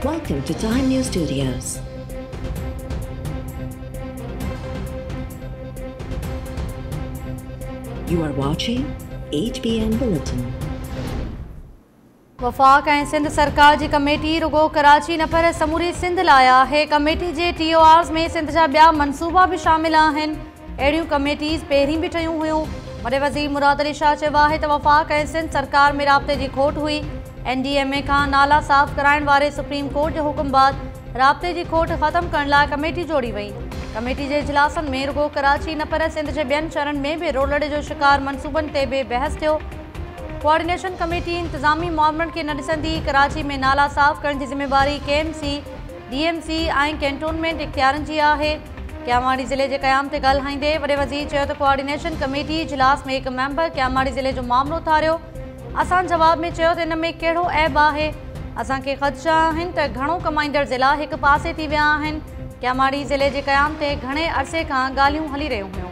Welcome to Time News Studios. You are watching HBN Bulletin. वफ़ाक़ ऐं सिंध सरकार जी committee रुगो कराची न पर समूरी सिंध लाइ आहे। कमेटी जे TORs में सिंध जा ॿिया मनसूबा बि शामिल आहिनि। अहिड़ियूं कमेटीज़ पहिरीं बि ठहियूं हुयूं। वॾे वज़ीर मुराद अली शाह चयो आहे त वफ़ाक़ ऐं सिंध सरकार में राब्ते जी खोट हुई। NDMA खां नाला साफ़ कराइण वारे सुप्रीम कोर्ट जे हुकुम बाद राब्ते जी खोट ख़त्म करण लाइ कमेटी जोड़ी वई। कमेटी जे इजलासनि में रुगो कराची न पर सिंध जे ॿियनि शहरनि में बि रोलड़े जो शिकार मनसूबनि ते बि बहस थियो। कोऑर्डिनेशन कमेटी इंतज़ामी मामलनि खे न ॾिसंदी। कराची में नाला साफ़ करण जी ज़िम्मेवारी KMC, DMC ऐं कैंटोनमेंट इख्तियारनि जी आहे। क्यामाड़ी ज़िले जे क़याम ते ॻाल्हाईंदे वॾे वज़ीर चयो त कोऑर्डिनेशन कमेटी इजलास में हिकु मेंबर क्यामाड़ी ज़िले जो मामिलो थारियो। असां जवाब में चयो त इन में कहिड़ो ऐब आहे। असांखे ख़दशा आहिनि त घणो कमाईंदड़ ज़िला हिकु पासे थी विया आहिनि। क्यामाड़ी ज़िले जे क़याम ते घणे अरसे खां ॻाल्हियूं हली रहियूं हुयूं।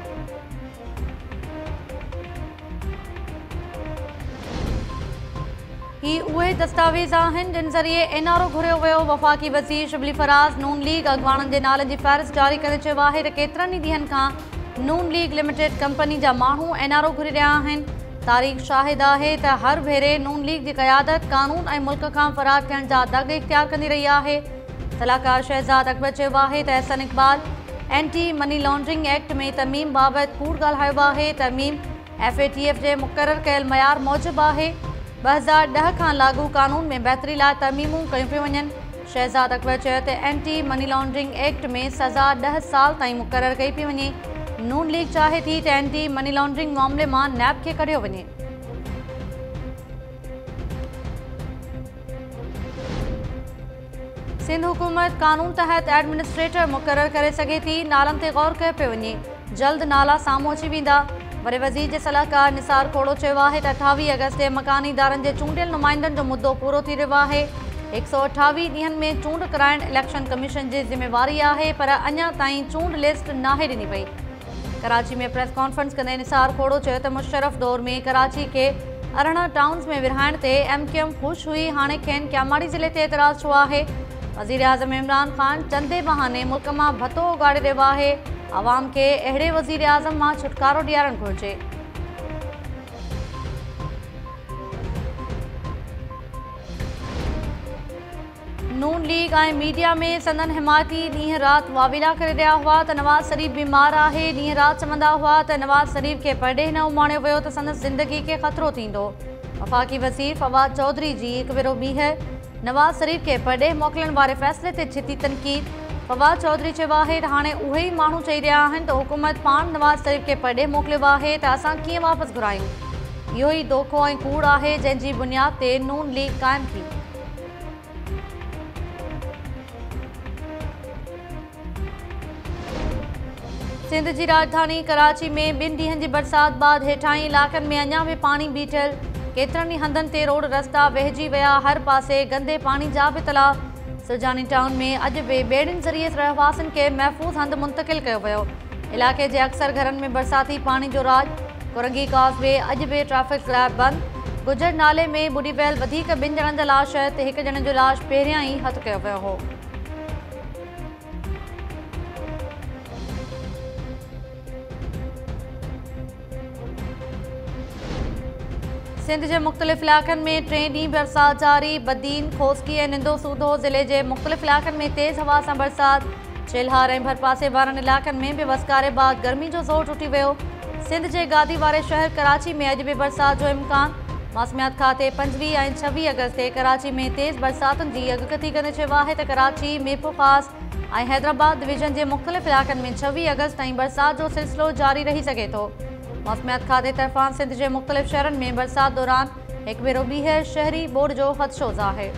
ही उहे दस्तावेज़ आहिनि जिन ज़रिए NRO घुरियो वियो। वफ़ाक़ी वज़ीर शिबली फराज़ नून लीग अॻवाननि जे नालनि जी फ़हरिस्त जारी करे चयो आहे त केतिरनि ई ॾींहनि खां नून लीग लिमिटेड कंपनी जा माण्हू NRO घुरी रहिया आहिनि। तारीख़ शाहिद आहे त हर भेरे नून लीग जी क़यादत कानून ऐं मुल्क खां फ़रार थियण जा दग इख्तियार कंदी रही आहे। सलाहकार शहज़ाद अकबर चयो आहे त Ehsan Iqbal anti money laundering act में तरमीम बाबति कूड़ ॻाल्हायो आहे। तरमीम FATF जे मुक़ररु कयल मयार मूजिबि आहे। 2010 खां लागू कानून में बहितरी लाइ तरमीमूं कयूं पियूं वञनि। शहज़ाद अकबर चयो त एंटी मनी लॉन्ड्रिंग एक्ट में सज़ा 10 साल ताईं मुक़ररु कई पई वञे। नून लीग चाहे थी त एंटी मनी लॉन्ड्रिंग मामले मां नैब खे कढियो वञे। सिंध हुकूमत कानून तहत एडमिनिस्ट्रेटर मुक़ररु करे सघे थी। नालनि ते गौर कयो पियो वञे। जल्द नाला साम्हूं अची वेंदा। वॾे वज़ीर जे सलाहकार निसार खोड़ो चयो आहे त 28 अगस्त ते मकानी इदारनि जे चूंडियल नुमाइंदनि जो मुद्दो पूरो थी रहियो आहे। 128 ॾींहनि में चूंड कराइण इलेक्शन कमीशन जी ज़िम्मेवारी आहे, पर अञा ताईं चूंड लिस्ट नाहे ॾिनी वई। कराची में प्रेस कॉन्फ्रेंस कंदे निसार खोड़ो चयो त मुशर्रफ दौर में कराची खे 18 टाउन्स में विरहाइण ते MQM ख़ुशि हुई। हाणे खेनि क्यामाड़ी ज़िले ते एतिराज़ छो आहे। वज़ीर आज़म इमरान ख़ान चंदे बहाने मुल्क मां भतो उगाड़े रहियो आहे। आवाम खे अहिड़े वज़ीर आज़म मां छुटकारो ॾियारणु घुरिजे। नून लीग ऐं मीडिया में संदन हिमायती ॾींहुं राति वाविला करे रहिया हुआ त नवाज़ शरीफ़ बीमार आहे। ॾींहुं राति चवंदा हुआ त नवाज़ शरीफ़ खे परॾेह न उमाणियो वियो त संदसि ज़िंदगी खे ख़तरो थींदो। वफ़ाक़ी वज़ीर फवाद चौधरी जी हिकु भेरो ॿीहर नवाज़ शरीफ़ खे परॾेह मोकिलण वारे फ़ैसिले ते छिती तनक़ीद। फवाद चौधरी चयो आहे त हाणे उहे ई माण्हू चई रहिया आहिनि त हुकूमत पाण नवाज़ शरीफ़ खे परॾेह मोकिलियो आहे त असां कीअं वापसि घुरायूं। इहो ई दोखो ऐं कूड़ आहे जंहिंजी बुनियाद ते नून लीग क़ाइमु थी। सिंध जी राजधानी कराची में 2 ॾींहनि जी बरसाति बाद हेठाहीं इलाइक़नि में अञा बि पाणी बीठल। केतिरनि ई हंधनि ते रोड रस्ता वहिजी विया। हर पासे गंदे पाणी जा बि तलाउ। सुजानी टाउन में अॼु बि ॿेड़ियुनि ज़रिए रहवासियुनि खे महफ़ूज़ हंधि मुंतक़िल कयो वियो। इलाइक़े जे अक्सर घरनि में बरसाती पाणी जो राज। कुरंगी कॉज़वे अॼु बि ट्रैफ़िक लाइ बंदि। गुजर नाले में ॿुॾी वियल वधीक 2 ॼणनि जा लाश ते 1 ॼणे जो लाश पहिरियां ई हथु कयो वियो हो। सिंध जे मुख़्तलिफ़ इलाइक़नि में 3 ॾींहं बरसाति जारी। बदीन, खोसकी ऐं निंदो सूधो ज़िले जे मुख़्तलिफ़ इलाइक़नि में तेज़ हवा सां बरसाति। चिल्हार ऐं भरपासे वारनि इलाइक़नि में बि वसकारे बाद गर्मी जो ज़ोर टुटी वियो। सिंध जे गादी वारे शहर कराची में अॼु बि बरसाति जो इम्कान। मौसमियात खाते 25 ऐं 26 अगस्त ते कराची में तेज़ बरसातुनि जी अॻकथी कंदे चयो आहे त कराची, मीरपुर ख़ास ऐं हैदराबाद डिवीज़न जे मुख़्तलिफ़ इलाइक़नि में 26 अगस्त ताईं बरसाति जो सिलसिलो जारी रही सघे थो। मौसमियात खाते तरफ़ां सिंध जे मुख़्तलिफ़ शहरनि में बरसाति दौरान हिकु भेरो ॿीहर शहरी बोर्ड जो ख़दशो ज़ाहिर।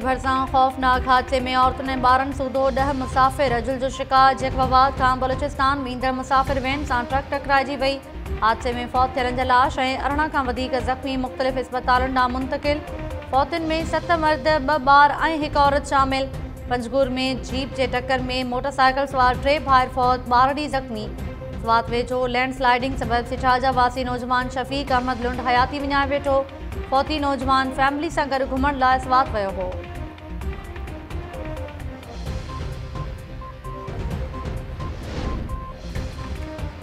भरिसां ख़ौफ़नाक हादसे में औरतुनि ऐं ॿारनि सूधो 10 मुसाफ़िर जुल जो शिकार। जैकबाबाद खां बलूचिस्तान वेंदड़ मुसाफ़िर वैन सां ट्रक टकराइजी वई। हादसे में फ़ौत थियलनि जा लाश ऐं 18 खां वधीक ज़ख़्मी मुख़्तलिफ़ इस्पतालुनि ॾांहुं मुंतक़िल। फ़ौतुनि में 7 मर्द 2 ॿार ऐं 1 औरत शामिल। पंजगुर में जीप जे टक्कर में मोटरसाइकिल सवार 3 भाइर फ़ौत, 12 ज़ख़्मी। स्वात वेझो लैंडस्लाइडिंग सबबि सिठाजा वासी नौजवान शफ़ीक अहमद लुंड हयाती विञाए वेठो। फ़ौती नौजवान फैमिली सां गॾु घुमण लाइ स्वात वियो हो।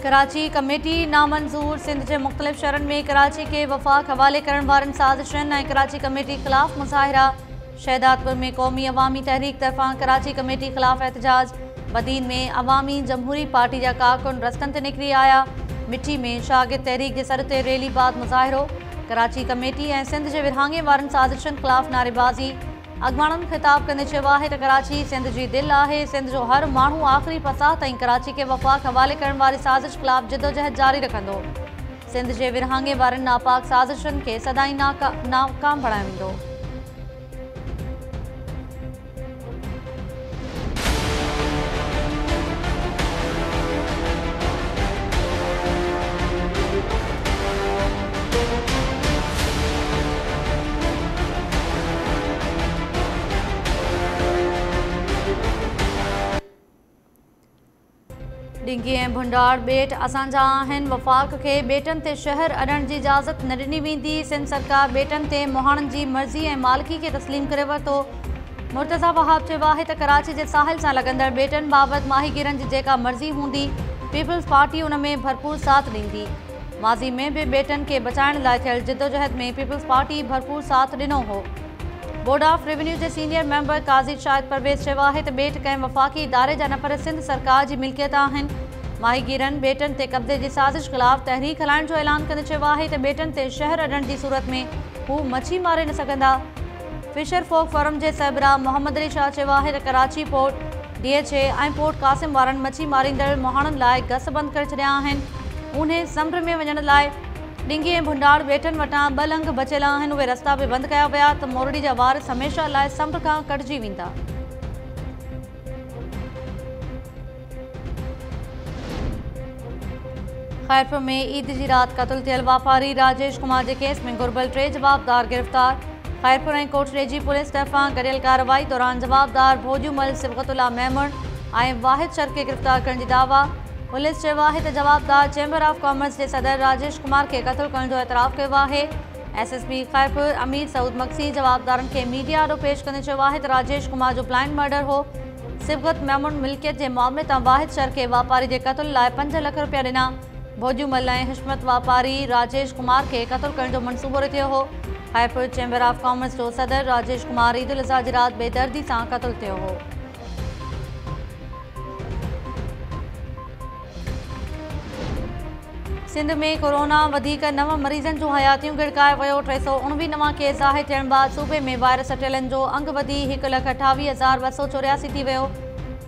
कराची कमेटी नामंज़ूर। सिंध जे मुख़्तलिफ़ शहरनि में कराची के वफ़ाक़ हवाले करण वारनि साज़िशनि ऐं कराची कमेटी ख़िलाफ़ मुज़ाहिरा। शहदादपुर में क़ौमी अवामी तहरीक तरफ़ां कराची कमेटी ख़िलाफ़ एहतजाज। बदीन में अवामी जमहूरी पार्टी जा कारकुन रस्तनि ते निकिरी आया। मिठी में शागिर्द तहरीक जे सर ते रैली बाद मुज़ाहिरो। कराची कमेटी ऐं सिंध जे विरहाङे वारनि साज़िशनि ख़िलाफ़ नारेबाज़ी। अॻवाननि ख़िताब कंदे चयो आहे त कराची सिंध जी दिलि आहे। सिंध जो हर माण्हू आख़िरी फसाह ताईं कराची खे वफ़ाक़ हवाले करण वारी साज़िश ख़िलाफ़ जिदोजहद जारी रखंदो। सिंध जे विरहाङे वारनि नापाक साज़िशुनि खे सदाईं नाकाम बणायो वेंदो। डिंगी ऐं भुंडार ॿेट असांजा आहिनि। वफ़ाक़ खे ॿेटनि ते शहर अॾण जी इजाज़त न ॾिनी वेंदी। सिंध सरकार ॿेटनि ते मुहाणनि जी मर्ज़ी ऐं मालिकी खे तस्लीम करे वरितो। मुर्तज़ा वहाब चयो आहे त कराची जे साहिल सां लॻंदड़ ॿेटनि बाबति माहीगीरनि जी जेका मर्ज़ी हूंदी, पीपल्स पार्टी उन में भरपूर साथ ॾींदी। माज़ी में बि ॿेटनि खे बचाइण लाइ थियल जिदोजहद में पीपल्स पार्टी भरपूर साथ ॾिनो हो। बोर्ड ऑफ रेवेन्यू जे सीनियर मेंबर काज़ी शाहिद परवेज़ चयो आहे त ॿेट कंहिं वफ़ाक़ी इदारे जा न पर सिंध सरकार जी मिल्कियत आहिनि। माहीगीरनि ॿेटनि ते कब्ज़े जी साज़िश ख़िलाफ़ तहरीक हलाइण जो ऐलान कंदे चयो आहे त ॿेटनि ते शहर अॾण जी सूरत में हू मछी मारे न सघंदा। फिशर फोक फोरम जे सरबराह मोहम्मद अली शाह चयो आहे त कराची पोर्ट, DHA ऐं पोर्ट कासिम वारनि मछी मारींदड़ मुहाणनि लाइ गस बंदि करे छॾिया आहिनि। उन्हे समुंड में वञण लाइ डिंगी ऐं भुंडार ॿेटनि वटां 2 लंघ बचियल आहिनि। उहे रस्ता बि बंदि कया विया त मोरड़ी जा वारिस हमेशह लाइ समुंड खां कटिजी वेंदा। खैरपुर में ईद जी रात क़त्ल थियल वापारी राजेश कुमार जे केस में घुर्बल 3 जवाबदार गिरफ़्तार। खैरपुर ऐं कोटड़े जी पुलिस तरफ़ां कढियल कार्रवाई दौरान जवाबदार भोजूमल सिबगतुल्ला मेमण ऐं वाहिद शर खे गिरफ़्तार करण जी दावा। पुलिस चयो आहे त जवाबदार चैम्बर ऑफ कॉमर्स जे सदर राजेश कुमार खे क़त्ल करण जो एतराफ़ कयो आहे। SSP खैरपुर अमीर सऊद मक्सी जवाबदारनि खे मीडिया आॾो पेश कंदे चयो आहे त राजेश कुमार जो ब्लाइंड मर्डर हो। सिबगत मेमण मिल्कियत जे मामले तां वाहिद शर खे वापारी जे क़त्ल लाइ 5 लख रुपया ॾिना। भोजूमल ऐं हिशमत वापारी राजेश कुमार खे क़त्ल करण जो मनसूबो रखियो हो। खैरपुर चैम्बर ऑफ कॉमर्स जो सदर राजेश कुमार ईद उल अज़हा जी रात बेदर्दी सां क़त्ल थियो हो। सिंध में कोरोना वधीक 9 मरीज़नि जूं हयातियूं गिड़काए वियो। 319 नवां केस ज़ाहिर थियण बाद सूबे में वायरस हटियलनि जो अंग वधी 1,28,284 थी वियो।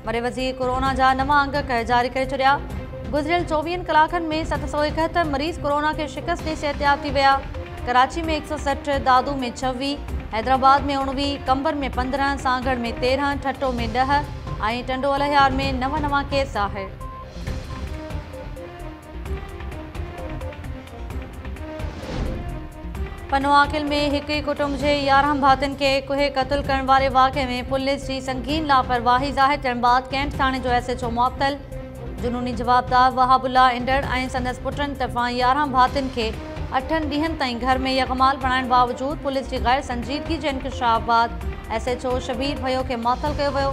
वॾे वज़ीर कोरोना जा नवां अंग जारी करे छॾिया। गुज़िरियल 24 कलाकनि में 771 मरीज़ कोरोना के शिकस्त ॾेई सिहतयाब थी विया। कराची में 160, दादू में 26, हैदराबाद में 19, कंबर में 15, सांगड़ में 13, ठट्टो में 10 ऐं टंडो अलहियार में 9 नवां केस ज़ाहिर। पनो आखिल में हिक ई कुटुंब जे 11 भातियुनि खे कुहे क़त्ल करण वारे वाक़े में पुलिस जी संगीन लापरवाही ज़ाहिर थियण बाद कैंट थाणे जो SHO मुअत्तल। जुनूनी जवाबदार वहाबुल्ला इंडड़ ऐं संदसि पुटनि तरफ़ां 11 भातियुनि खे 8 ॾींहनि ताईं घर में यकमाल बणाइण बावजूदि पुलिस जी गैर संजीदगी जे इंकशाफ बाद SHO शबीर भयो खे मुअत्तल कयो वियो।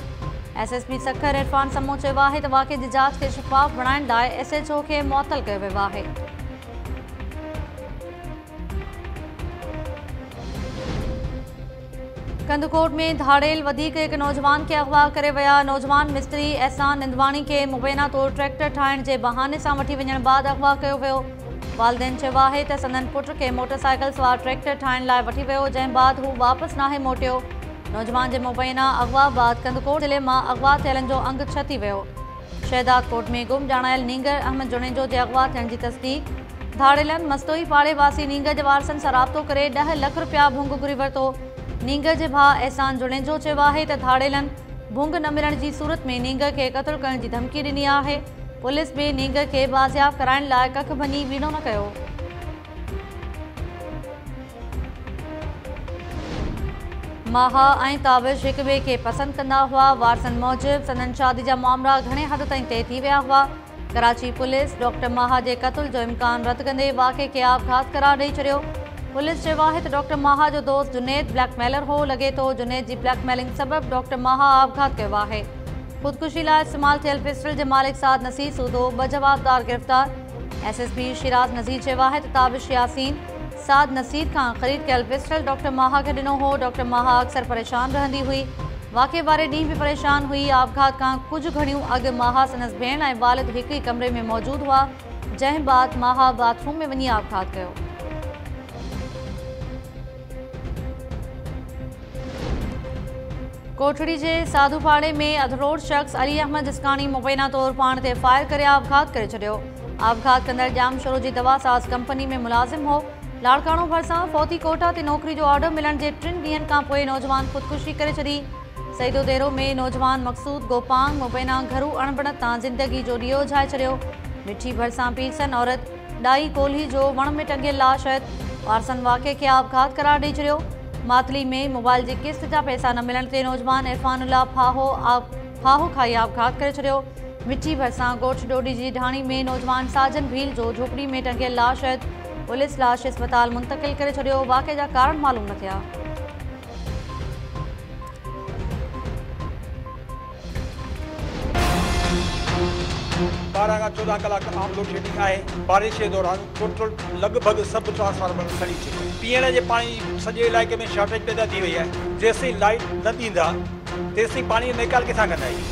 SSP सखर इरफान समो चयो आहे त वाक़े जी जांच खे शफ़ाफ़ बणाइण लाइ SHO खे मुअत्तल कयो वियो आहे। कंदकोट में धाड़ेल वधीक हिकु नौजवान खे अगवा करे विया। नौजवान मिस्त्री एहसान निंदवाणी खे मुबैना तौरु ट्रैक्टर ठाहिण जे बहाने सां वठी वञण बाद अगवा कयो वियो। वालिदैन चयो आहे त संदन पुट खे मोटरसाइकिल सवार ट्रैक्टर ठाहिण लाइ वठी वियो, जंहिं बाद हू वापसि नाहे मोटियो। नौजवान जे मुबैना अगवा बाद कंदकोट ज़िले मां अगवा थियलनि जो अंग छती वियो। शहदाद कोट में गुम ॼाणायल नींगर अहमद जुणेजो जे अगवा थियण जी तस्दीक। धाड़ेलनि मस्तोई पाड़े वासी नींगर जे वारसनि सां राब्तो करे 10 लख रुपया भुंग घुरी वरितो। नींग जे भाउ एहसान जुड़ेजो चयो आहे त धाड़ेलनि भुंग न मिलण जी सूरत में नींग खे क़त्ल करण जी धमकी ॾिनी आहे। पुलिस बि नींग खे बाज़ियाब कराइण लाइ कख भञी वीणो न कयो। माहा ऐं ताबिश हिक ॿिए खे पसंदि कंदा हुआ। वारसनि मूजिबि संदन शादी जा मामला घणे हद ताईं तइ थी विया हुआ। कराची पुलिस डॉक्टर माहा जे क़त्ल जो इम्कान रद्द कंदे वाक़े खे आपघात करार ॾेई छॾियो। पुलिस चयो आहे त डॉक्टर माहा जो दोस्त जुनेद ब्लैकमेलर हो। लॻे थो जुनेद जी ब्लैकमेलिंग सबबि डॉक्टर माहा आपघात कयो आहे। ख़ुदकुशी लाइ इस्तेमालु थियल पिस्टल जे मालिक साद नसीर सूदो, 2 जवाबदार गिरफ़्तार। SSP शिराज नज़ीर चयो आहे त ताबिश यासीन साद नसीर खां ख़रीद कयल पिस्टल डॉक्टर माहा खे ॾिनो हो। डॉक्टर माहा अक्सर परेशान रहंदी हुई। वाक़े वारे ॾींहुं बि परेशान हुई। आपघात खां कुझु घड़ियूं अॻु माहा संदसि भेण ऐं वालिद हिक ई कमरे में मौजूदु हुआ, जंहिं बाद माहा बाथरूम में वञी आपघात कयो। कोठड़ी जे साधुपाड़े में अधरोड़ शख़्स अली अहमद इस्कानी मुबैना तौर पाण ते फायर करे आपघात करे छॾियो। आपघात कंदड़ जाम शुरू जी दवा साज़ कंपनी में मुलाज़िम हो। लाड़काणो भरिसां फौती कोटा ते नौकरी जो ऑर्डर मिलण जे 3 ॾींहंनि खां पोइ नौजवान ख़ुदकुशी करे छॾी। सईदो देरो में नौजवान मक़सूद गोपांग मुबैना घरू अणबणत तां ज़िंदगी जो ॾीओ झाए छॾियो। मिठी भरिसां पीसन औरत ॾाई कोल्ही जो वण में टंगियल लाश वारसनि वाक़े खे आपघात करार ॾेई छॾियो। मातली में मोबाइल जी किस्त जा पैसा न मिलण ते नौजवान इरफानुल्ला फाहो खाई आपघात करे छॾियो। मिठी भरिसां ॻोठ डोडी जी ढाणी में नौजवान साजन भील जो झोपड़ी में टंगियल लाश पुलिस लाश अस्पताल मुंतक़िल करे छॾियो। वाक़े जा कारण मालूम न थिया। बारह खां 14 कलाक आम लोड शेडिंग आहे। बारिश जे दौरान टोटल लॻभॻि सभु ट्रांसफार्मर सड़ी चुका। पीअण जे पाणी सॼे इलाइक़े में शॉर्टेज पैदा थी वई आहे। जेसिताईं लाइट न ॾींदा तेसिताईं पाणी जो निकाल किथां कंदा आहियूं।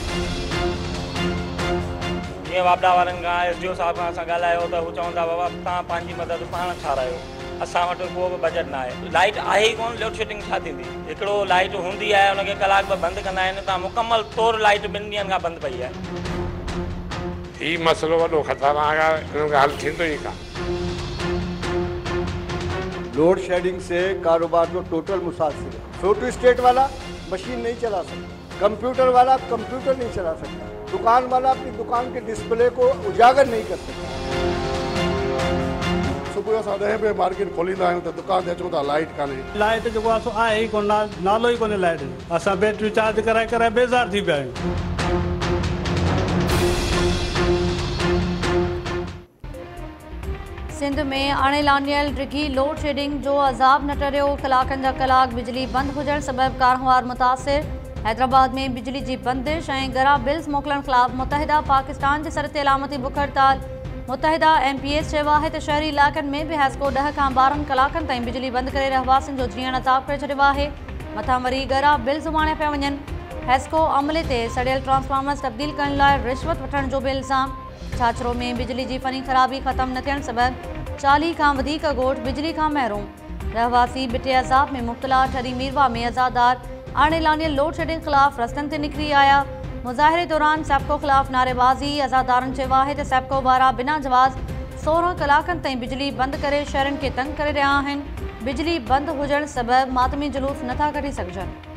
जीअं वापडा वारनि खां SDO साहिब खां असां ॻाल्हायो त हू चवंदा बाबा तव्हां पंहिंजी मदद पाण ठारायो, असां वटि को बि बजट न आहे। लाइट आहे ई कोन, लोड शेडिंग छा थींदी? हिकिड़ो लाइट हूंदी आहे हुनखे कलाक ॿ बंदि कंदा आहिनि, तव्हां मुकमल तौरु लाइट 2 ॾींहंनि खां बंदि पई आहे। ही मसलो वॾो ख़तरनाक आहे, हिनजो हल थींदो ई कान। लोड शेडिंग से कारोबार जो टोटल मुतासिर है। फोटो स्टेट वाला मशीन नहीं चला सकता, कंप्यूटर वाला कंप्यूटर नहीं चला सकता, दुकान वाला अपनी दुकान के डिस्प्ले को उजागर नहीं कर सकता। सुबुह असां 10 बजे मार्केट खोलींदा आहियूं त दुकान ते अचूं था लाइट कान्हे। लाइट जेको आहे ई कोन, नालो ई कोन्हे लाइट। असां बैटरी चार्ज कराए कराए बेज़ार थी पिया आहियूं। सिंध में अणेलानियल डिघी लोड शेडिंग जो अज़ाब न टरियो। कलाकनि जा कलाक बिजली बंदि हुजण सबबि कारोबार मुतासिर। हैदराबाद में बिजली जी बंदिश ऐं गरा बिल्स मोकिलण ख़िलाफ़ मुतहिदा पाकिस्तान जे सर ते अलामती बुख हड़ताल। मुतहिदा MPS चयो आहे त शहरी इलाइक़नि में बि हैस्को 10 खां 12 कलाकनि ताईं बिजली बंदि करे रहवासियुनि जो जीअण अज़ाब करे छॾियो आहे। मथां वरी गरा बिल्स उमाणिया पिया वञनि। हैस्को अमले ते सड़ियल ट्रांसफार्मर्स तब्दील करण लाइ रिश्वत वठण जो बि इल्ज़ाम। छाछरो में बिजली जी फनी ख़राबी ख़त्म न थियण सबबि 40 खां वधीक ॻोठ बिजली खां महरूम। रहवासी बिटे अज़ाब में मुब्तला ठरी मीरवा में अज़ादार अणेलानियल लोड शेडिंग ख़िलाफ़ रस्तनि ते निकिरी आया। मुज़ाहिरे दौरान सेप्को ख़िलाफ़ नारेबाज़ी। अज़ादारनि चयो आहे त सेप्को वारा बिना जवाज़ 16 कलाकनि ताईं बिजली बंदि करे शहरनि खे तंग करे रहिया आहिनि। बिजली बंदि हुजण सबबि मातमी जुलूस नथा कढी सघजनि।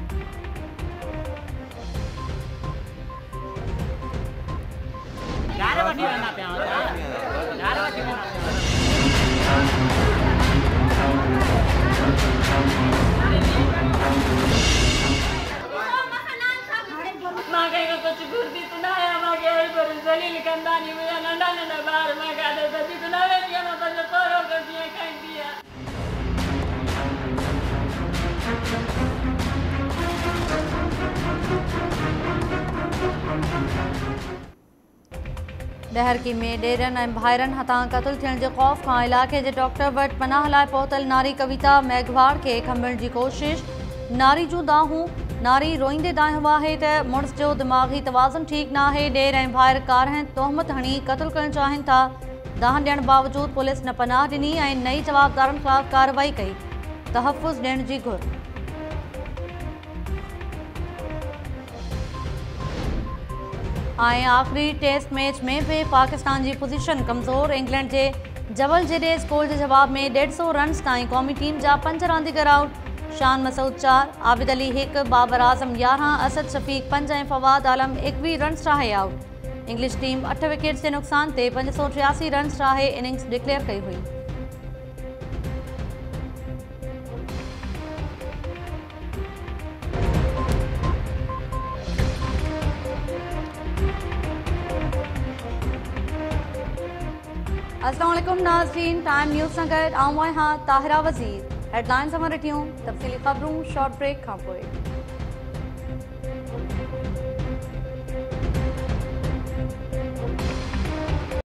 डहरकी में डेरन ऐं भाइरनि हथां क़त्ल थियण जे ख़ौफ़ खां इलाइक़े जे डॉक्टर वटि पनाह लाइ पहुतल नारी कविता मेघवाड़ खे खंभण जी कोशिश। नारी जूं दाहूं। नारी रोईंदे दाहियो आहे त मुड़ुस जो दिमाग़ी तवाज़ुन ठीक न आहे। ॾेर ऐं भाइर कारहं तोहमत हणी क़त्ल करणु चाहिनि था। दाहन ॾियण बावजूदि पुलिस न पनाह ॾिनी ऐं नई जवाबदारनि ख़िलाफ़ कार्रवाई कई। तहफ़ुज़ ॾियण जी घुर। ऐं आख़िरी टेस्ट मैच में भी पाकिस्तान की पोजीशन कमज़ोर। इंग्लैंड के जबल जेडे स्कोर के जवाब में 150 रन्स ताईं क़ौमी टीम जा 5 रांदीगर आउट। शान मसूद 4, आबिद अली 1, बाबर आज़म 11, असद शफीक 5 ऐं फवाद आलम 21 रन्स ठाहे आउट। इंग्लिश टीम 8 विकेट्स जे नुक़सान ते 583 रन्स ठाहे इनिंग्स डिक्लेयर कई हुई। अस्सलाम वालेकुम नाज़रीन, टाइम न्यूज़ सां गॾु आऊं आहियां ताहिरा वज़ीर। हेडलाइन्स अमां ॾिठियूं, तफ़सीली ख़बरूं शॉर्ट ब्रेक खां पोइ।